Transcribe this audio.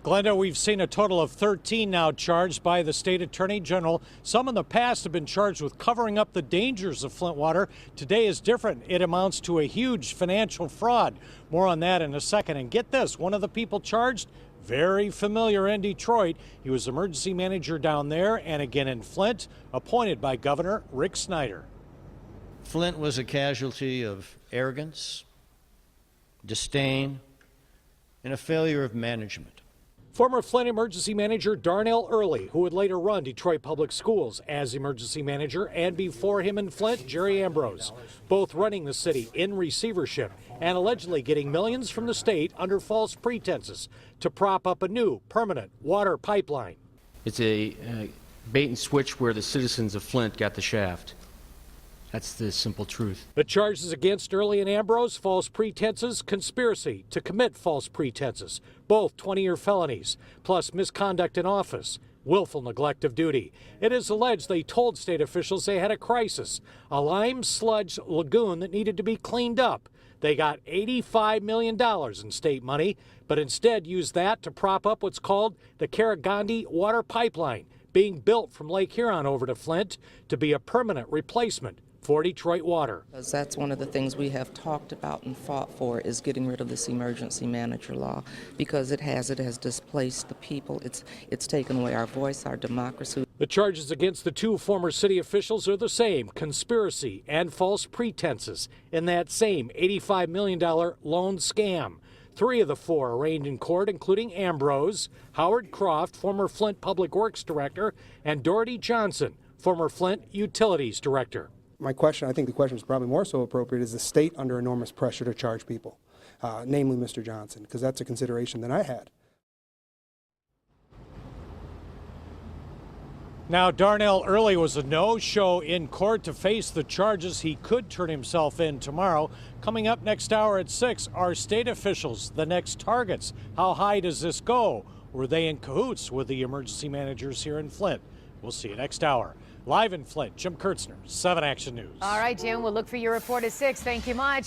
Glenda, we've seen a total of 13 now charged by the state attorney general. Some in the past have been charged with covering up the dangers of Flint water. Today is different. It amounts to a huge financial fraud. More on that in a second. And get this, one of the people charged, very familiar in Detroit. He was emergency manager down there and again in Flint, appointed by Governor Rick Snyder. Flint was a casualty of arrogance, disdain, and a failure of management. Former Flint emergency manager Darnell Early, who would later run Detroit Public Schools as emergency manager, and before him in Flint, Jerry Ambrose, both running the city in receivership and allegedly getting millions from the state under false pretenses to prop up a new permanent water pipeline. It's a bait and switch where the citizens of Flint got the shaft. That's the simple truth. The charges against Early and Ambrose, false pretenses, conspiracy to commit false pretenses, both 20-year felonies, plus misconduct in office, willful neglect of duty. It is alleged they told state officials they had a crisis, a lime sludge lagoon that needed to be cleaned up. They got $85 million in state money, but instead used that to prop up what's called the Karagandhi water pipeline, being built from Lake Huron over to Flint to be a permanent replacement for Detroit water. That's one of the things we have talked about and fought for, is getting rid of this emergency manager law, because it has displaced the people. It's taken away our voice, our democracy. The charges against the two former city officials are the same: conspiracy and false pretenses in that same $85 million loan scam. Three of the four arraigned in court, including Ambrose, Howard Croft, former Flint Public Works Director, and Doherty Johnson, former Flint Utilities Director. My question, I think the question is probably more so appropriate, is the state under enormous pressure to charge people, namely Mr. Johnson, because that's a consideration that I had. Now, Darnell Early was a no-show in court to face the charges. He could turn himself in tomorrow. Coming up next hour at 6, are state officials the next targets? How high does this go? Were they in cahoots with the emergency managers here in Flint? We'll see you next hour. Live in Flint, Jim Kurtzner, 7 Action News. All right, Jim, we'll look for your report at 6. Thank you much.